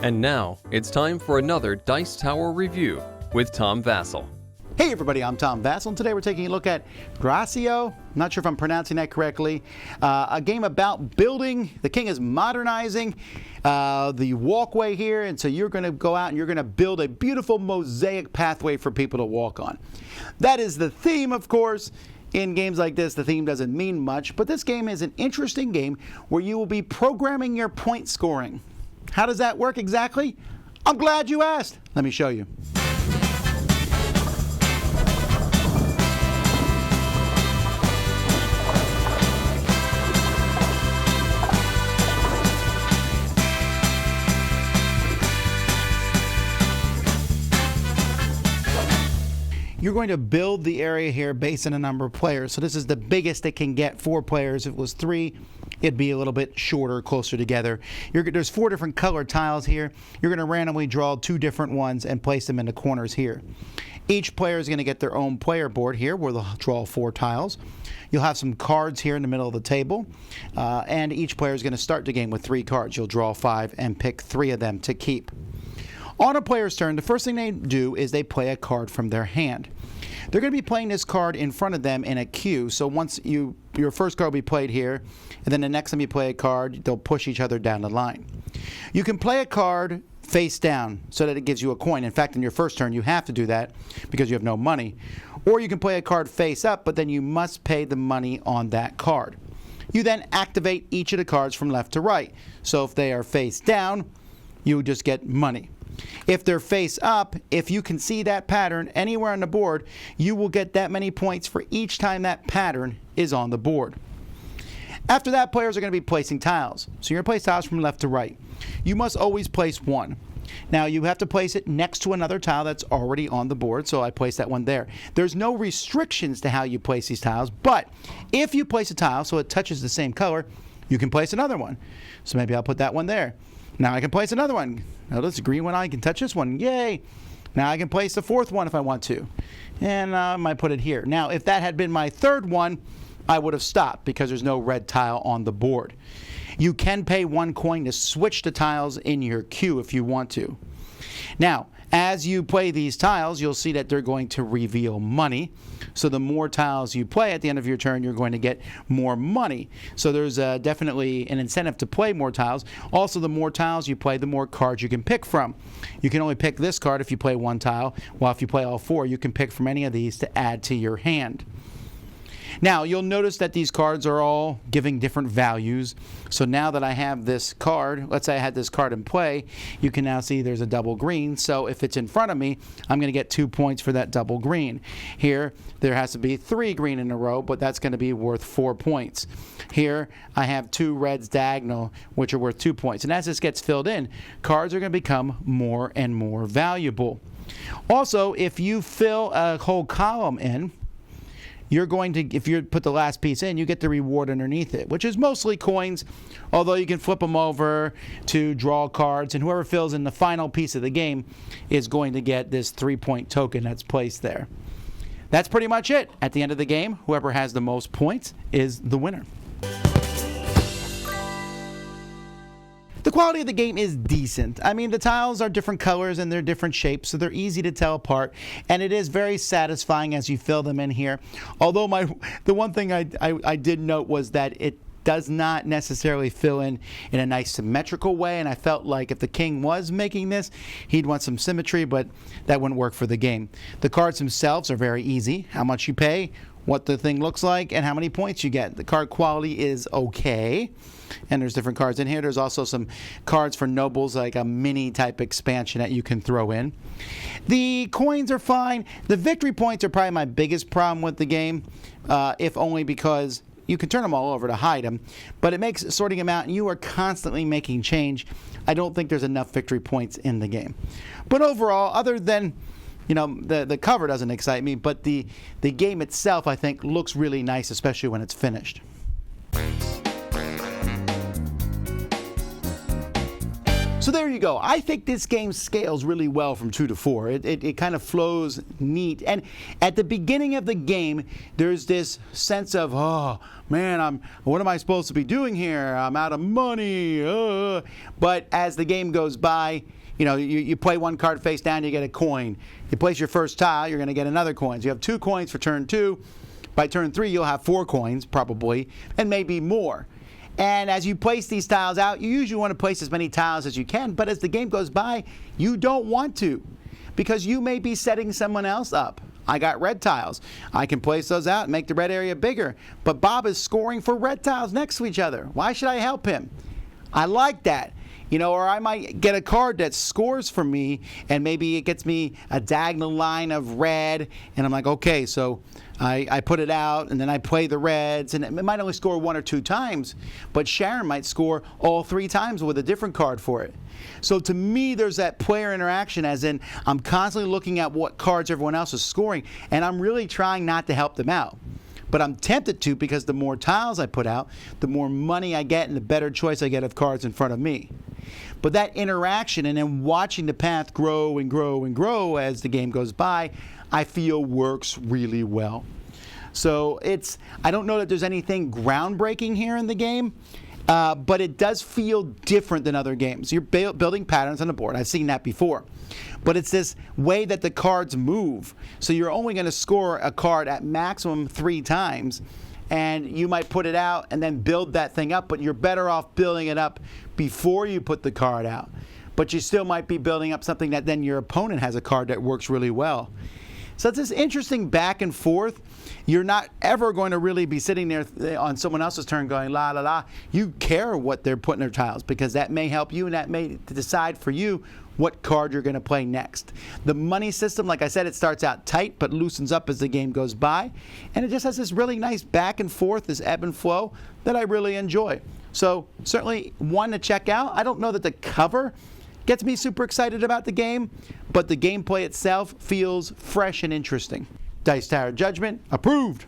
And now, it's time for another Dice Tower review with Tom Vasel. Hey everybody, I'm Tom Vasel, and today we're taking a look at Rossio. I'm not sure if I'm pronouncing that correctly. A game about building. The king is modernizing the walkway here, and so you're going to go out and you're going to build a beautiful mosaic pathway for people to walk on. That is the theme, of course. In games like this, the theme doesn't mean much, but this game is an interesting game where you will be programming your point scoring. How does that work exactly? I'm glad you asked. Let me show you. You're going to build the area here based on a number of players. So this is the biggest it can get, 4 players. If it was 3, it'd be a little bit shorter, closer together. There's 4 different colored tiles here. You're going to randomly draw 2 different ones and place them in the corners here. Each player is going to get their own player board here where they'll draw 4 tiles. You'll have some cards here in the middle of the table. And each player is going to start the game with 3 cards. You'll draw 5 and pick 3 of them to keep. On a player's turn, the first thing they do is they play a card from their hand. They're going to be playing this card in front of them in a queue. So once your first card will be played here, and then the next time you play a card, they'll push each other down the line. You can play a card face down so that it gives you a coin. In fact, in your first turn, you have to do that because you have no money. Or you can play a card face up, but then you must pay the money on that card. You then activate each of the cards from left to right. So if they are face down, you just get money. If they're face up, if you can see that pattern anywhere on the board, you will get that many points for each time that pattern is on the board. After that, players are going to be placing tiles. So you're going to place tiles from left to right. You must always place one. Now you have to place it next to another tile that's already on the board, so I place that one there. There's no restrictions to how you place these tiles, but if you place a tile so it touches the same color, you can place another one. So maybe I'll put that one there. Now I can place another one. Now this green one, I can touch this one. Yay! Now I can place the 4th one if I want to. And I might put it here. Now if that had been my 3rd one, I would have stopped because there's no red tile on the board. You can pay 1 coin to switch the tiles in your queue if you want to. Now, as you play these tiles, you'll see that they're going to reveal money. So the more tiles you play at the end of your turn, you're going to get more money. So there's definitely an incentive to play more tiles. Also, the more tiles you play, the more cards you can pick from. You can only pick this card if you play 1 tile, while if you play all 4, you can pick from any of these to add to your hand. Now, you'll notice that these cards are all giving different values. So now that I have this card, let's say I had this card in play, you can now see there's a double green. So if it's in front of me, I'm going to get 2 points for that double green. Here, there has to be 3 green in a row, but that's going to be worth 4 points. Here, I have 2 reds diagonal, which are worth 2 points. And as this gets filled in, cards are going to become more and more valuable. Also, if you fill a whole column in, you're going to, if you put the last piece in, you get the reward underneath it, which is mostly coins, although you can flip them over to draw cards, and whoever fills in the final piece of the game is going to get this 3-point token that's placed there. That's pretty much it. At the end of the game, whoever has the most points is the winner. The quality of the game is decent. I mean, the tiles are different colors and they're different shapes, so they're easy to tell apart, and it is very satisfying as you fill them in here. Although the one thing I did note was that it does not necessarily fill in a nice symmetrical way, and I felt like if the king was making this, he'd want some symmetry, but that wouldn't work for the game. The cards themselves are very easy. How much you pay, what the thing looks like, and how many points you get. The card quality is okay. And there's different cards in here. There's also some cards for nobles, like a mini type expansion that you can throw in. The coins are fine. The victory points are probably my biggest problem with the game, if only because you can turn them all over to hide them, but it makes sorting them out, and you are constantly making change. I don't think there's enough victory points in the game. But overall, other than the cover doesn't excite me, but the game itself, I think, looks really nice, especially when it's finished. So there you go. I think this game scales really well from 2 to 4. It kind of flows neat. And at the beginning of the game, there's this sense of, oh, man, what am I supposed to be doing here? I'm out of money. But as the game goes by, you play one card face down, you get a coin. You place your first tile, you're going to get another coin. So you have 2 coins for turn 2. By turn 3, you'll have 4 coins, probably, and maybe more. And as you place these tiles out, you usually want to place as many tiles as you can, but as the game goes by, you don't want to, because you may be setting someone else up. I got red tiles. I can place those out and make the red area bigger, but Bob is scoring for red tiles next to each other. Why should I help him? I like that. Or I might get a card that scores for me, and maybe it gets me a diagonal line of red, and I'm like, okay, so I put it out, and then I play the reds, and it might only score 1 or 2 times, but Sharon might score all 3 times with a different card for it. So to me, there's that player interaction, as in I'm constantly looking at what cards everyone else is scoring, and I'm really trying not to help them out. But I'm tempted to, because the more tiles I put out, the more money I get and the better choice I get of cards in front of me. But that interaction and then watching the path grow and grow and grow as the game goes by, I feel works really well. So I don't know that there's anything groundbreaking here in the game, but it does feel different than other games. You're building patterns on the board. I've seen that before. But it's this way that the cards move. So you're only going to score a card at maximum 3 times. And you might put it out and then build that thing up, but you're better off building it up before you put the card out. But you still might be building up something that then your opponent has a card that works really well. So it's this interesting back and forth. You're not ever going to really be sitting there on someone else's turn going, la, la, la. You care what they're putting their tiles, because that may help you and that may decide for you what card you're going to play next. The money system, like I said, it starts out tight but loosens up as the game goes by. And it just has this really nice back and forth, this ebb and flow that I really enjoy. So certainly one to check out. I don't know that the cover gets me super excited about the game, but the gameplay itself feels fresh and interesting. Dice Tower Judgment approved.